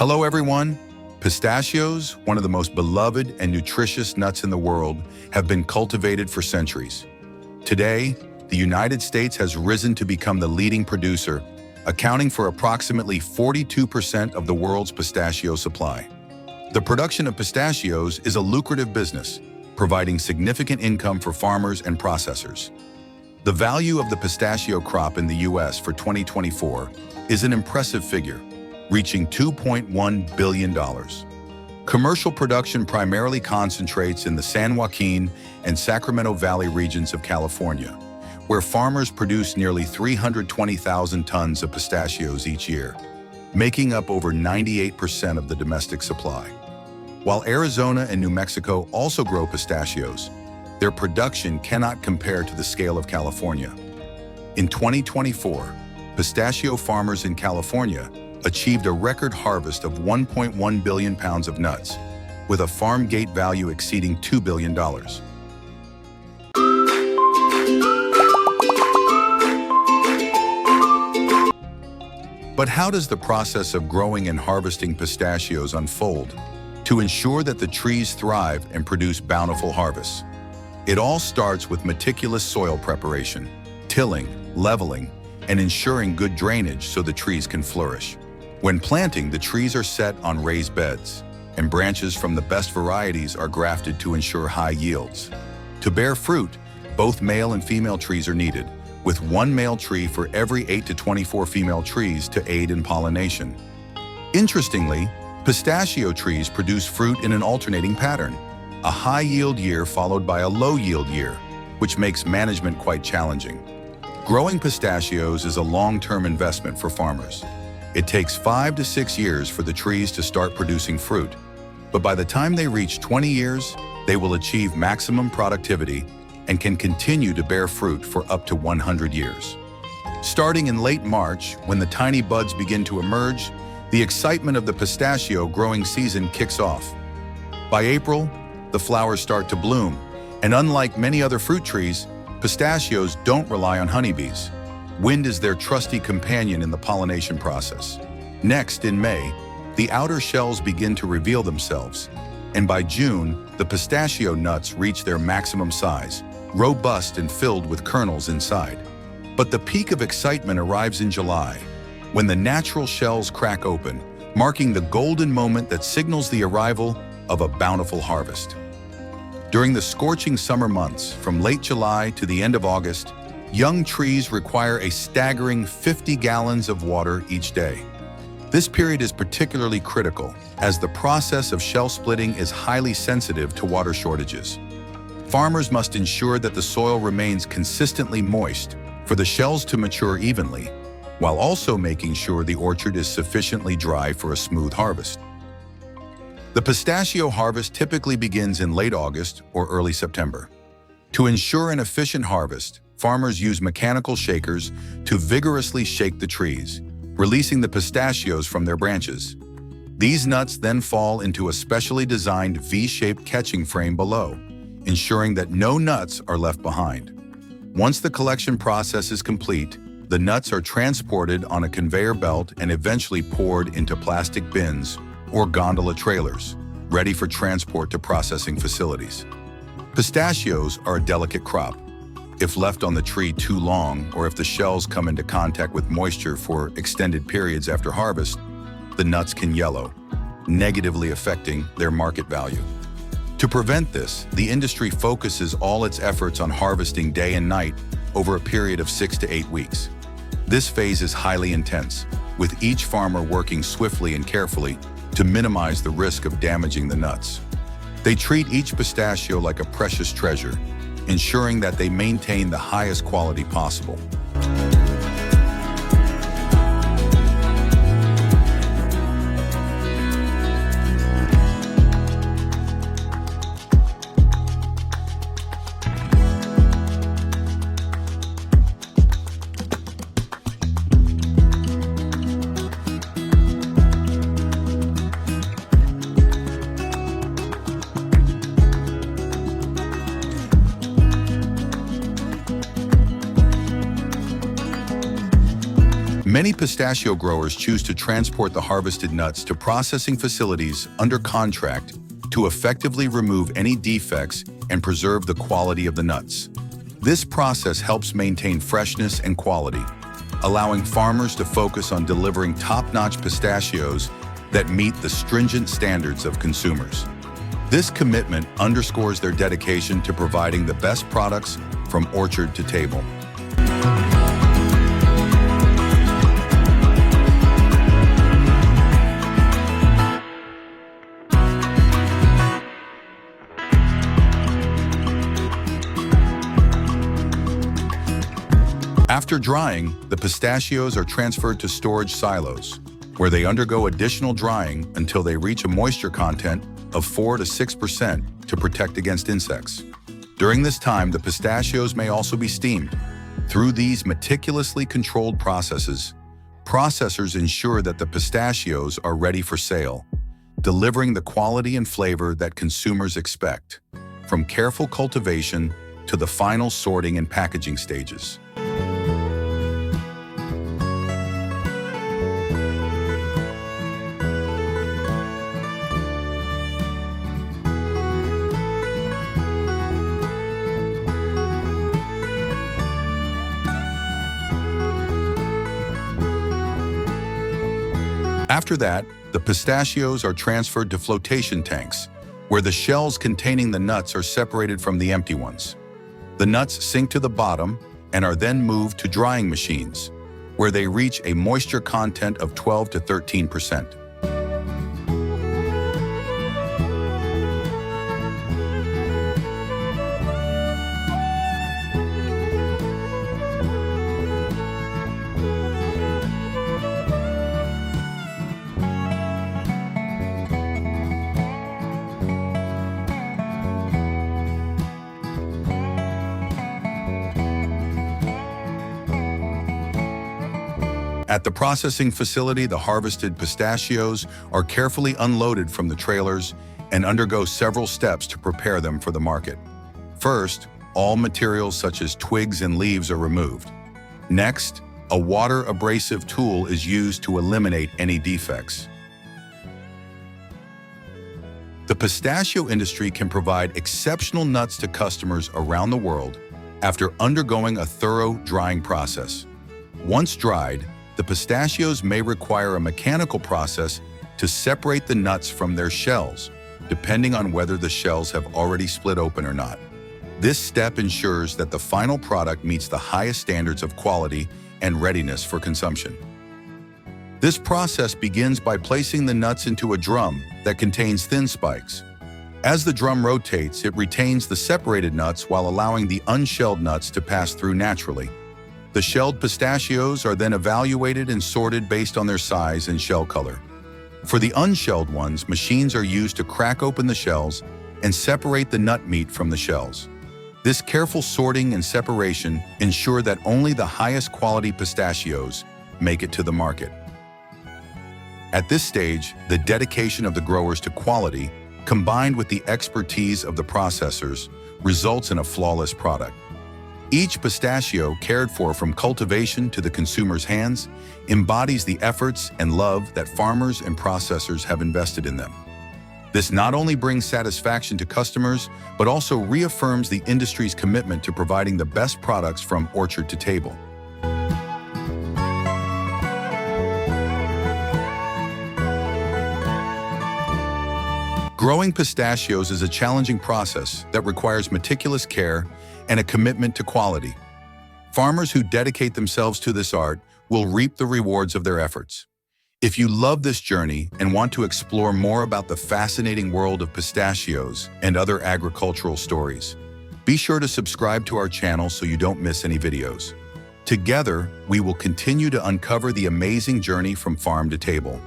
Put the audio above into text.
Hello everyone! Pistachios, one of the most beloved and nutritious nuts in the world, have been cultivated for centuries. Today, the United States has risen to become the leading producer, accounting for approximately 42% of the world's pistachio supply. The production of pistachios is a lucrative business, providing significant income for farmers and processors. The value of the pistachio crop in the U.S. for 2024 is an impressive figure, reaching $2.1 billion. Commercial production primarily concentrates in the San Joaquin and Sacramento Valley regions of California, where farmers produce nearly 320,000 tons of pistachios each year, making up over 98% of the domestic supply. While Arizona and New Mexico also grow pistachios, their production cannot compare to the scale of California. In 2024, pistachio farmers in California achieved a record harvest of 1.1 billion pounds of nuts, with a farm gate value exceeding $2 billion. But how does the process of growing and harvesting pistachios unfold to ensure that the trees thrive and produce bountiful harvests? It all starts with meticulous soil preparation, tilling, leveling, and ensuring good drainage so the trees can flourish. When planting, the trees are set on raised beds, and branches from the best varieties are grafted to ensure high yields. To bear fruit, both male and female trees are needed, with one male tree for every 8 to 24 female trees to aid in pollination. Interestingly, pistachio trees produce fruit in an alternating pattern, a high-yield year followed by a low-yield year, which makes management quite challenging. Growing pistachios is a long-term investment for farmers. It takes 5 to 6 years for the trees to start producing fruit, but by the time they reach 20 years, they will achieve maximum productivity and can continue to bear fruit for up to 100 years. Starting in late March, when the tiny buds begin to emerge, the excitement of the pistachio growing season kicks off. By April, the flowers start to bloom, and unlike many other fruit trees, pistachios don't rely on honeybees. Wind is their trusty companion in the pollination process. Next, in May, the outer shells begin to reveal themselves, and by June, the pistachio nuts reach their maximum size, robust and filled with kernels inside. But the peak of excitement arrives in July, when the natural shells crack open, marking the golden moment that signals the arrival of a bountiful harvest. During the scorching summer months, from late July to the end of August, young trees require a staggering 50 gallons of water each day. This period is particularly critical, as the process of shell splitting is highly sensitive to water shortages. Farmers must ensure that the soil remains consistently moist for the shells to mature evenly, while also making sure the orchard is sufficiently dry for a smooth harvest. The pistachio harvest typically begins in late August or early September. To ensure an efficient harvest, farmers use mechanical shakers to vigorously shake the trees, releasing the pistachios from their branches. These nuts then fall into a specially designed V-shaped catching frame below, ensuring that no nuts are left behind. Once the collection process is complete, the nuts are transported on a conveyor belt and eventually poured into plastic bins or gondola trailers, ready for transport to processing facilities. Pistachios are a delicate crop. If left on the tree too long, or if the shells come into contact with moisture for extended periods after harvest, the nuts can yellow, negatively affecting their market value. To prevent this, the industry focuses all its efforts on harvesting day and night over a period of 6 to 8 weeks. This phase is highly intense, with each farmer working swiftly and carefully to minimize the risk of damaging the nuts. They treat each pistachio like a precious treasure, ensuring that they maintain the highest quality possible. Many pistachio growers choose to transport the harvested nuts to processing facilities under contract to effectively remove any defects and preserve the quality of the nuts. This process helps maintain freshness and quality, allowing farmers to focus on delivering top-notch pistachios that meet the stringent standards of consumers. This commitment underscores their dedication to providing the best products from orchard to table. After drying, the pistachios are transferred to storage silos, where they undergo additional drying until they reach a moisture content of 4 to 6% to protect against insects. During this time, the pistachios may also be steamed. Through these meticulously controlled processes, processors ensure that the pistachios are ready for sale, delivering the quality and flavor that consumers expect, from careful cultivation to the final sorting and packaging stages. After that, the pistachios are transferred to flotation tanks, where the shells containing the nuts are separated from the empty ones. The nuts sink to the bottom and are then moved to drying machines, where they reach a moisture content of 12 to 13%. At the processing facility, the harvested pistachios are carefully unloaded from the trailers and undergo several steps to prepare them for the market. First, all materials such as twigs and leaves are removed. Next, a water abrasive tool is used to eliminate any defects. The pistachio industry can provide exceptional nuts to customers around the world after undergoing a thorough drying process. Once dried, the pistachios may require a mechanical process to separate the nuts from their shells, depending on whether the shells have already split open or not. This step ensures that the final product meets the highest standards of quality and readiness for consumption. This process begins by placing the nuts into a drum that contains thin spikes. As the drum rotates, it retains the separated nuts while allowing the unshelled nuts to pass through naturally. The shelled pistachios are then evaluated and sorted based on their size and shell color. For the unshelled ones, machines are used to crack open the shells and separate the nut meat from the shells. This careful sorting and separation ensure that only the highest quality pistachios make it to the market. At this stage, the dedication of the growers to quality, combined with the expertise of the processors, results in a flawless product. Each pistachio, cared for from cultivation to the consumer's hands, embodies the efforts and love that farmers and processors have invested in them. This not only brings satisfaction to customers, but also reaffirms the industry's commitment to providing the best products from orchard to table. Growing pistachios is a challenging process that requires meticulous care and a commitment to quality. Farmers who dedicate themselves to this art will reap the rewards of their efforts. If you love this journey and want to explore more about the fascinating world of pistachios and other agricultural stories, be sure to subscribe to our channel so you don't miss any videos. Together, we will continue to uncover the amazing journey from farm to table.